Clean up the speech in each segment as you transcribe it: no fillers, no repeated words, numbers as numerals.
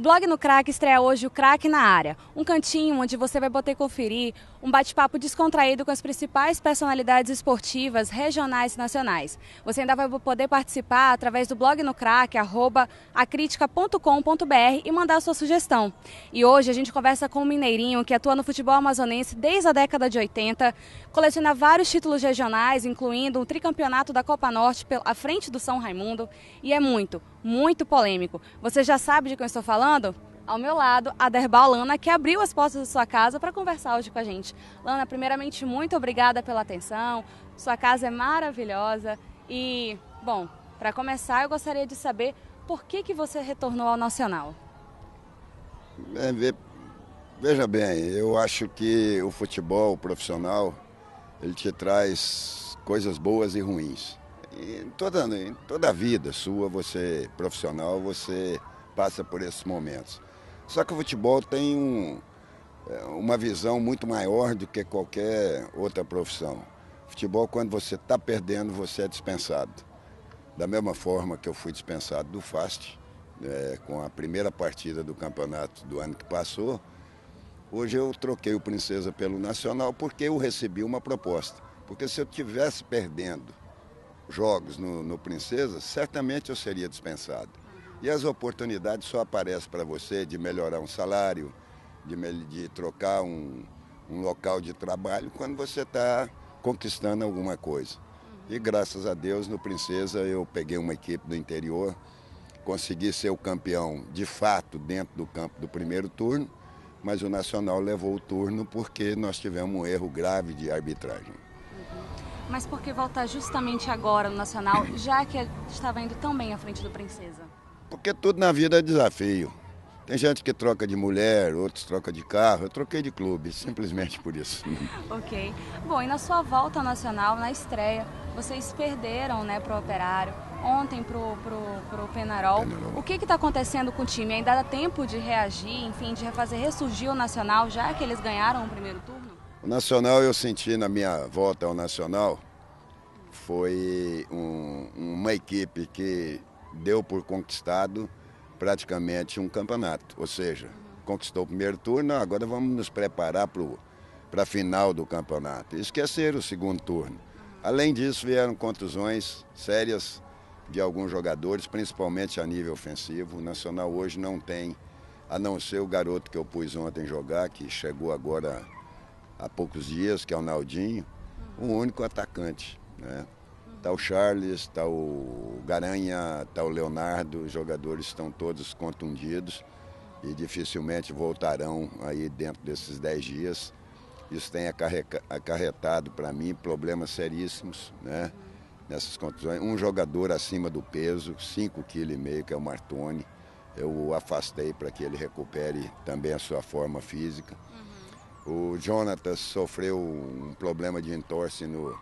O Blog no Craque estreia hoje o Craque na Área, um cantinho onde você vai poder conferir um bate-papo descontraído com as principais personalidades esportivas regionais e nacionais. Você ainda vai poder participar através do Blog no Craque, @acritica.com.br e mandar a sua sugestão. E hoje a gente conversa com um mineirinho que atua no futebol amazonense desde a década de 80, coleciona vários títulos regionais, incluindo um tricampeonato da Copa Norte à frente do São Raimundo, e é muito polêmico. Você já sabe de quem eu estou falando? Ao meu lado, a Derbal Lana, que abriu as portas da sua casa para conversar hoje com a gente. Lana, primeiramente, muito obrigada pela atenção. Sua casa é maravilhosa. E, bom, para começar, eu gostaria de saber por que você retornou ao Nacional. Veja bem, eu acho que o futebol profissional, ele te traz coisas boas e ruins. Em toda a vida sua, você profissional, você passa por esses momentos. Só que o futebol tem uma visão muito maior do que qualquer outra profissão. Futebol, quando você está perdendo, você é dispensado. Da mesma forma que eu fui dispensado do FAST, com a primeira partida do campeonato do ano que passou, hoje eu troquei o Princesa pelo Nacional porque eu recebi uma proposta. Porque se eu estivesse perdendo jogos no Princesa, certamente eu seria dispensado. E as oportunidades só aparecem para você de melhorar um salário, de trocar um local de trabalho quando você está conquistando alguma coisa. E graças a Deus no Princesa eu peguei uma equipe do interior, consegui ser o campeão de fato dentro do campo do primeiro turno, mas o Nacional levou o turno porque nós tivemos um erro grave de arbitragem. Mas por que voltar justamente agora no Nacional, já que estava indo tão bem à frente do Princesa? Porque tudo na vida é desafio. Tem gente que troca de mulher, outros trocam de carro. Eu troquei de clube, simplesmente por isso. Ok. Bom, e na sua volta ao Nacional, na estreia, vocês perderam, né, para o Operário, ontem para o Penharol. O que está acontecendo com o time? Ainda dá tempo de reagir, enfim, de ressurgir o Nacional, já que eles ganharam o primeiro turno? O Nacional, eu senti na minha volta ao Nacional, foi uma equipe que deu por conquistado praticamente um campeonato. Ou seja, conquistou o primeiro turno, agora vamos nos preparar para a final do campeonato. E esqueceram o segundo turno. Além disso, vieram contusões sérias de alguns jogadores, principalmente a nível ofensivo. O Nacional hoje não tem, a não ser o garoto que eu pus ontem jogar, que chegou agora há poucos dias, que é o Naldinho, o único atacante, né? Está o Charles, está o Garanha, está o Leonardo, os jogadores estão todos contundidos e dificilmente voltarão aí dentro desses 10 dias. Isso tem acarretado para mim problemas seríssimos, né? Nessas contusões. Um jogador acima do peso, 5,5 kg, que é o Martoni, eu o afastei para que ele recupere também a sua forma física. O Jonatas sofreu um problema de entorse no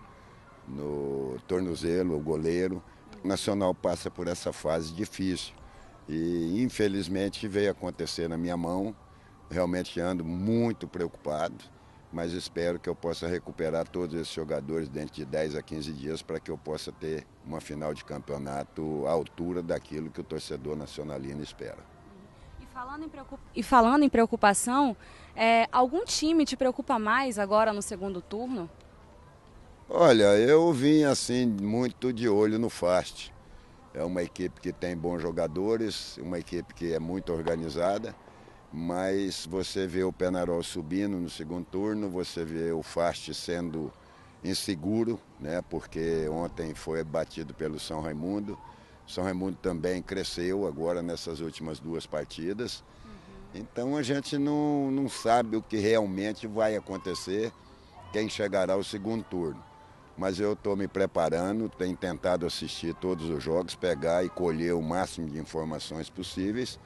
tornozelo, o goleiro. O Nacional passa por essa fase difícil e infelizmente veio acontecer na minha mão. Realmente ando muito preocupado, mas espero que eu possa recuperar todos esses jogadores dentro de 10 a 15 dias para que eu possa ter uma final de campeonato à altura daquilo que o torcedor nacionalino espera. E falando em preocupação, algum time te preocupa mais agora no segundo turno? Olha, eu vim assim muito de olho no FAST. É uma equipe que tem bons jogadores, uma equipe que é muito organizada, mas você vê o Penharol subindo no segundo turno, você vê o FAST sendo inseguro, né? Porque ontem foi batido pelo São Raimundo. O São Raimundo também cresceu agora nessas últimas 2 partidas. Então a gente não sabe o que realmente vai acontecer, quem chegará ao segundo turno. Mas eu estou me preparando, tenho tentado assistir todos os jogos, pegar e colher o máximo de informações possíveis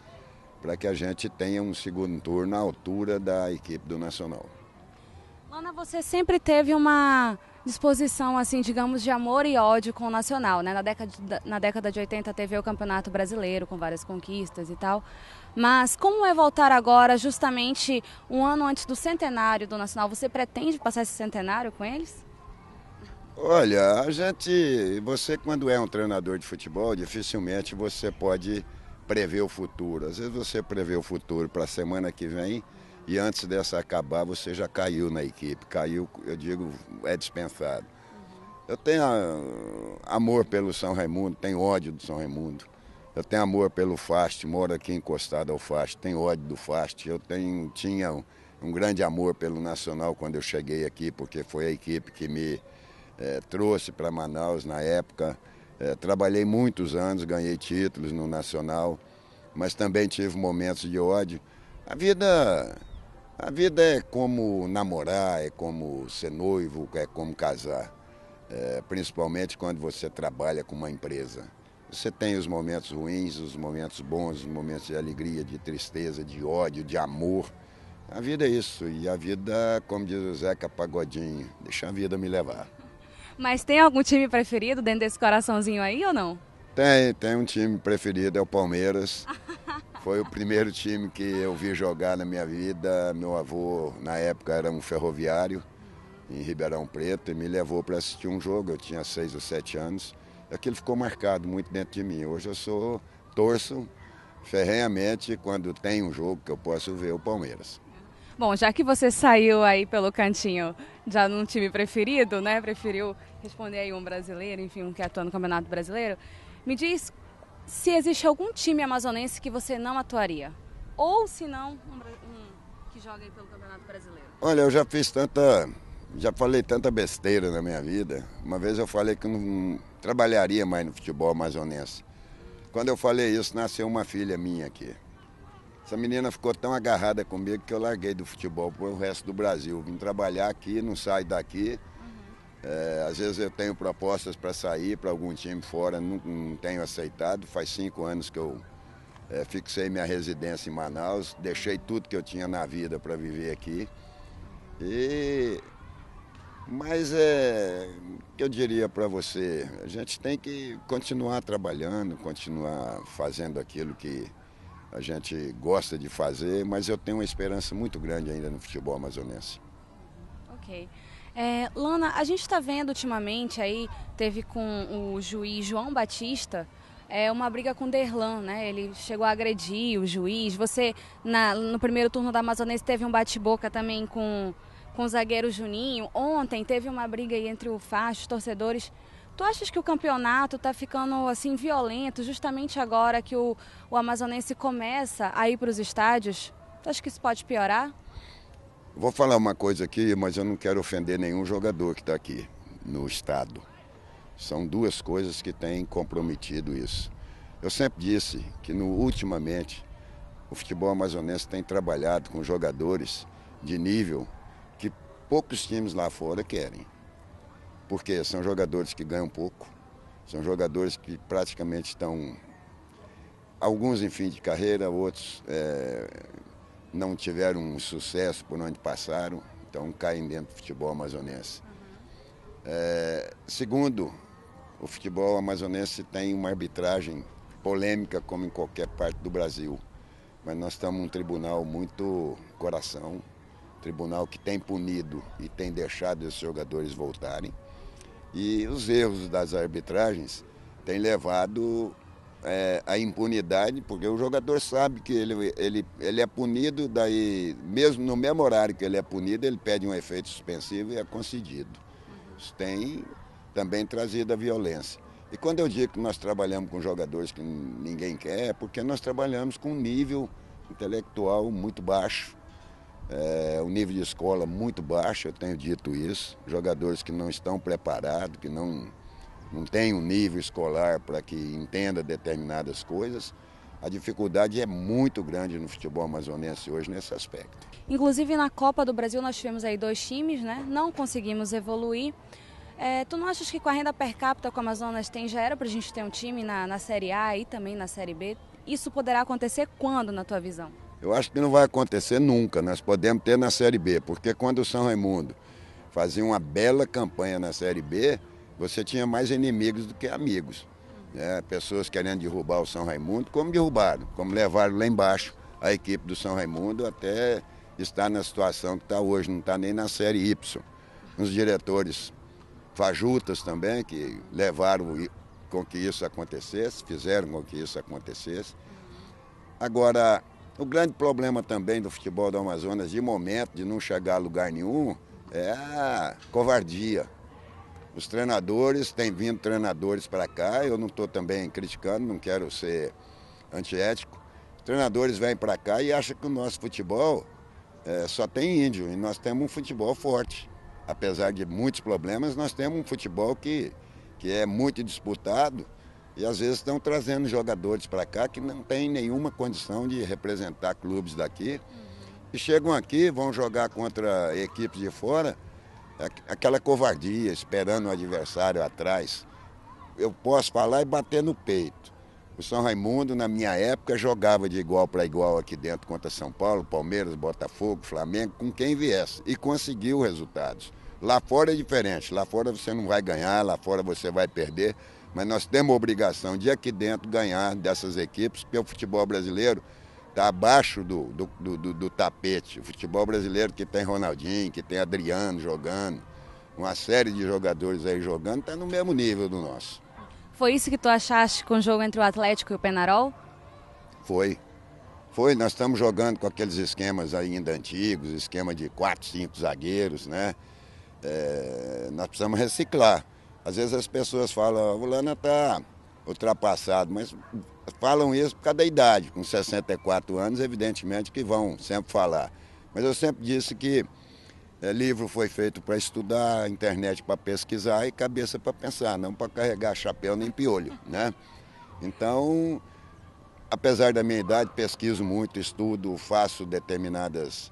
para que a gente tenha um segundo turno à altura da equipe do Nacional. Lana, você sempre teve uma disposição, assim, digamos, de amor e ódio com o Nacional, né? Na década de 80 teve o Campeonato Brasileiro com várias conquistas e tal. Mas como é voltar agora, justamente um ano antes do centenário do Nacional? Você pretende passar esse centenário com eles? Olha, você quando é um treinador de futebol, dificilmente você pode prever o futuro. Às vezes você prevê o futuro para a semana que vem e antes dessa acabar você já caiu na equipe. Caiu, eu digo, é dispensado. Eu tenho amor pelo São Raimundo, tenho ódio do São Raimundo. Eu tenho amor pelo Fast, moro aqui encostado ao Fast, tenho ódio do Fast. Tinha um grande amor pelo Nacional quando eu cheguei aqui, porque foi a equipe que me trouxe para Manaus na época. Trabalhei muitos anos, ganhei títulos no Nacional, mas também tive momentos de ódio. A vida é como namorar, é como ser noivo, é como casar. Principalmente quando você trabalha com uma empresa. Você tem os momentos ruins, os momentos bons, os momentos de alegria, de tristeza, de ódio, de amor. A vida é isso, e a vida, como diz o Zeca Pagodinho, deixa a vida me levar. Mas tem algum time preferido dentro desse coraçãozinho aí ou não? Tem um time preferido, é o Palmeiras. Foi o primeiro time que eu vi jogar na minha vida. Meu avô, na época, era um ferroviário em Ribeirão Preto e me levou para assistir um jogo. Eu tinha 6 ou 7 anos. Aquilo ficou marcado muito dentro de mim. Hoje eu torço ferrenhamente quando tem um jogo que eu posso ver o Palmeiras. Bom, já que você saiu aí pelo cantinho já num time preferido, né? Preferiu responder aí um brasileiro, enfim, um que atua no Campeonato Brasileiro. Me diz se existe algum time amazonense que você não atuaria. Ou, se não, um que joga aí pelo Campeonato Brasileiro. Olha, eu já falei tanta besteira na minha vida. Uma vez eu falei que não trabalharia mais no futebol amazonense. Quando eu falei isso, nasceu uma filha minha aqui. Essa menina ficou tão agarrada comigo que eu larguei do futebol para o resto do Brasil. Vim trabalhar aqui, não saio daqui. Às vezes eu tenho propostas para sair para algum time fora, não tenho aceitado. Faz 5 anos que eu fixei minha residência em Manaus, deixei tudo que eu tinha na vida para viver aqui. Mas o que eu diria para você, a gente tem que continuar trabalhando, continuar fazendo aquilo que a gente gosta de fazer, mas eu tenho uma esperança muito grande ainda no futebol amazonense. Ok. Lana, a gente está vendo ultimamente aí, teve com o juiz João Batista, uma briga com o Derlan, né? Ele chegou a agredir o juiz. Você, no primeiro turno da Amazonense, teve um bate-boca também com o zagueiro Juninho. Ontem teve uma briga aí entre o FAS, os torcedores. Tu achas que o campeonato está ficando assim violento justamente agora que o amazonense começa a ir para os estádios? Tu acha que isso pode piorar? Vou falar uma coisa aqui, mas eu não quero ofender nenhum jogador que está aqui no estado. São duas coisas que têm comprometido isso. Eu sempre disse que ultimamente o futebol amazonense tem trabalhado com jogadores de nível que poucos times lá fora querem. Porque são jogadores que ganham pouco, são jogadores que praticamente estão, alguns em fim de carreira, outros não tiveram um sucesso por onde passaram, então caem dentro do futebol amazonense. Segundo, o futebol amazonense tem uma arbitragem polêmica como em qualquer parte do Brasil, mas nós estamos num tribunal muito coração, tribunal que tem punido e tem deixado esses jogadores voltarem. E os erros das arbitragens têm levado à impunidade, porque o jogador sabe que ele é punido, daí mesmo no mesmo horário que ele é punido, ele pede um efeito suspensivo e é concedido. Isso tem também trazido a violência. E quando eu digo que nós trabalhamos com jogadores que ninguém quer, é porque nós trabalhamos com um nível intelectual muito baixo. O nível de escola muito baixo, eu tenho dito isso. Jogadores que não estão preparados, que não têm um nível escolar para que entenda determinadas coisas. A dificuldade é muito grande no futebol amazonense hoje nesse aspecto. Inclusive na Copa do Brasil nós tivemos aí 2 times, né? Não conseguimos evoluir. Tu não achas que com a renda per capita que o Amazonas tem, já era para a gente ter um time na Série A e também na Série B? Isso poderá acontecer quando, na tua visão? Eu acho que não vai acontecer nunca, nós podemos ter na Série B, porque quando o São Raimundo fazia uma bela campanha na Série B, você tinha mais inimigos do que amigos. Pessoas querendo derrubar o São Raimundo, como derrubaram, como levaram lá embaixo a equipe do São Raimundo até estar na situação que está hoje, não está nem na Série Y. Os diretores fajutas também, que levaram com que isso acontecesse, fizeram com que isso acontecesse. Agora, o grande problema também do futebol do Amazonas, de momento, de não chegar a lugar nenhum, é a covardia. Os treinadores, têm vindo treinadores para cá, eu não estou também criticando, não quero ser antiético. Os treinadores vêm para cá e acham que o nosso futebol só tem índio, e nós temos um futebol forte. Apesar de muitos problemas, nós temos um futebol que é muito disputado e às vezes estão trazendo jogadores para cá que não têm nenhuma condição de representar clubes daqui. E chegam aqui, vão jogar contra equipes de fora, aquela covardia, esperando o adversário atrás. Eu posso falar e bater no peito. O São Raimundo, na minha época, jogava de igual para igual aqui dentro contra São Paulo, Palmeiras, Botafogo, Flamengo, com quem viesse. E conseguiu resultados. Lá fora é diferente. Lá fora você não vai ganhar, lá fora você vai perder. Mas nós temos a obrigação de aqui dentro ganhar dessas equipes, porque o futebol brasileiro está abaixo do tapete. O futebol brasileiro que tem Ronaldinho, que tem Adriano jogando, uma série de jogadores aí jogando, está no mesmo nível do nosso. Foi isso que tu achaste com o jogo entre o Atlético e o Peñarol? Foi, nós estamos jogando com aqueles esquemas ainda antigos, esquema de 4, 5 zagueiros, né? Nós precisamos reciclar. Às vezes as pessoas falam, o Lana está ultrapassado, mas falam isso por causa da idade. Com 64 anos, evidentemente que vão sempre falar. Mas eu sempre disse que livro foi feito para estudar, internet para pesquisar e cabeça para pensar, não para carregar chapéu nem piolho, né? Então, apesar da minha idade, pesquiso muito, estudo, faço determinadas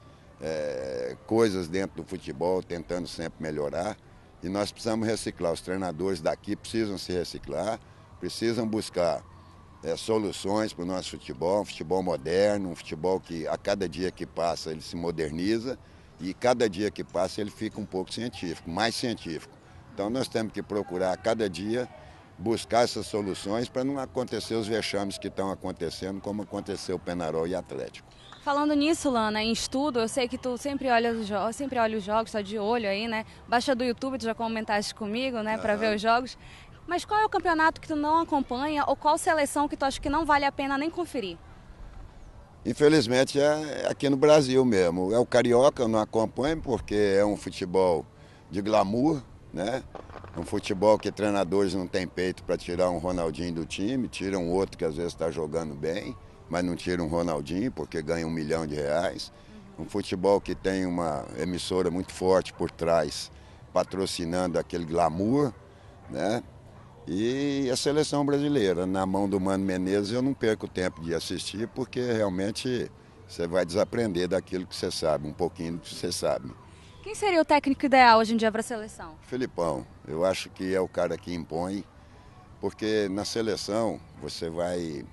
coisas dentro do futebol, tentando sempre melhorar. E nós precisamos reciclar. Os treinadores daqui precisam se reciclar, precisam buscar soluções para o nosso futebol, um futebol moderno, um futebol que a cada dia que passa ele se moderniza e cada dia que passa ele fica um pouco científico, mais científico. Então nós temos que procurar a cada dia buscar essas soluções para não acontecer os vexames que estão acontecendo, como aconteceu o Peñarol e Atlético. Falando nisso, Lana, em estudo, eu sei que tu sempre olha os jogos, está de olho aí, né? Baixa do YouTube, tu já comentaste comigo, né, para ver os jogos. Mas qual é o campeonato que tu não acompanha ou qual seleção que tu acha que não vale a pena nem conferir? Infelizmente é aqui no Brasil mesmo. É o Carioca, eu não acompanho porque é um futebol de glamour, né? É um futebol que treinadores não têm peito para tirar um Ronaldinho do time, tiram outro que às vezes está jogando bem, mas não tiram um Ronaldinho porque ganha R$1 milhão. Um futebol que tem uma emissora muito forte por trás, patrocinando aquele glamour, né? E a seleção brasileira, na mão do Mano Menezes, eu não perco tempo de assistir, porque realmente você vai desaprender daquilo que você sabe, um pouquinho do que você sabe. Quem seria o técnico ideal hoje em dia para a seleção? Filipão, eu acho que é o cara que impõe, porque na seleção você vai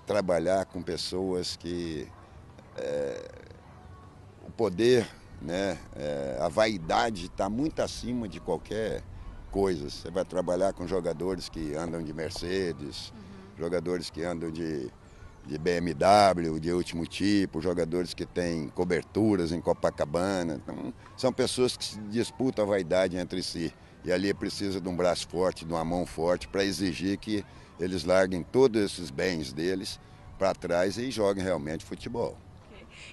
trabalhar com pessoas que o poder, né, a vaidade está muito acima de qualquer coisa. Você vai trabalhar com jogadores que andam de Mercedes, jogadores que andam de BMW, de último tipo, jogadores que têm coberturas em Copacabana. Então, são pessoas que se disputam a vaidade entre si. E ali precisa de um braço forte, de uma mão forte, para exigir que eles larguem todos esses bens deles para trás e joguem realmente futebol.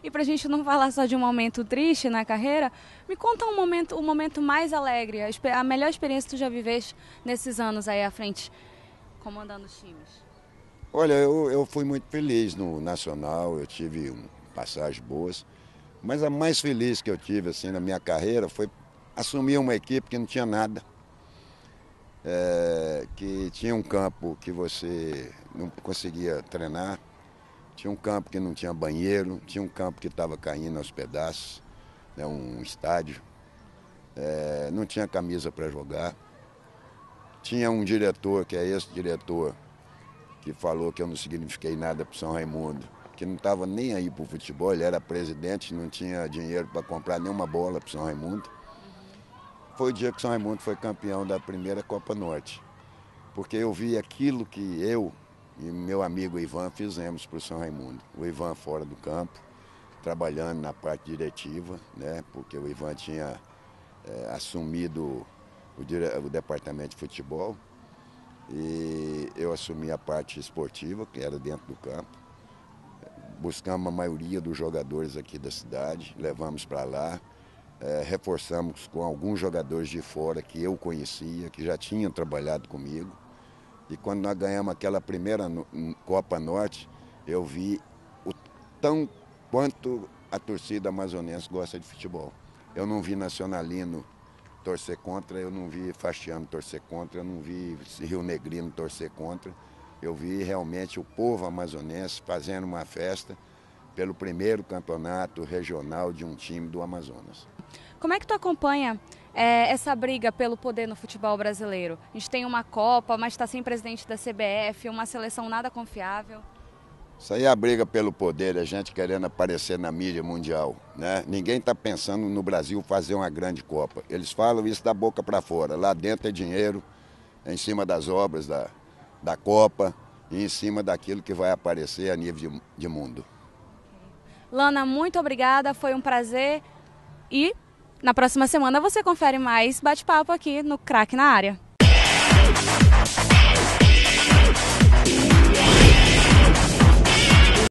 E para a gente não falar só de um momento triste na carreira, me conta um momento mais alegre, a melhor experiência que tu já viveste nesses anos aí à frente, comandando os times. Olha, eu fui muito feliz no Nacional, eu tive passagens boas, mas a mais feliz que eu tive assim, na minha carreira foi assumir uma equipe que não tinha nada, que tinha um campo que você não conseguia treinar, tinha um campo que não tinha banheiro, tinha um campo que estava caindo aos pedaços, né, um estádio, não tinha camisa para jogar, tinha um diretor, que é esse diretor, que falou que eu não signifiquei nada para o São Raimundo, que não estava nem aí para o futebol, ele era presidente, não tinha dinheiro para comprar nenhuma bola para o São Raimundo. Foi o dia que o São Raimundo foi campeão da primeira Copa Norte, porque eu vi aquilo que eu e meu amigo Ivan fizemos para o São Raimundo. O Ivan fora do campo, trabalhando na parte diretiva, né, porque o Ivan tinha assumido o departamento de futebol. e eu assumi a parte esportiva, que era dentro do campo. Buscamos a maioria dos jogadores aqui da cidade, levamos para lá, reforçamos com alguns jogadores de fora que eu conhecia, que já tinham trabalhado comigo. E quando nós ganhamos aquela primeira Copa Norte, eu vi o tão quanto a torcida amazonense gosta de futebol. Eu não vi nacionalino torcer contra, eu não vi faxiano torcer contra, eu não vi Rio Negrino torcer contra. Eu vi realmente o povo amazonense fazendo uma festa pelo primeiro campeonato regional de um time do Amazonas. Como é que tu acompanha essa briga pelo poder no futebol brasileiro? A gente tem uma Copa, mas está sem presidente da CBF, uma seleção nada confiável. Isso aí é a briga pelo poder, a gente querendo aparecer na mídia mundial, né? Ninguém está pensando no Brasil fazer uma grande Copa. Eles falam isso da boca para fora. Lá dentro é dinheiro, é em cima das obras da Copa e em cima daquilo que vai aparecer a nível de mundo. Lana, muito obrigada, foi um prazer e na próxima semana você confere mais bate-papo aqui no Craque na Área.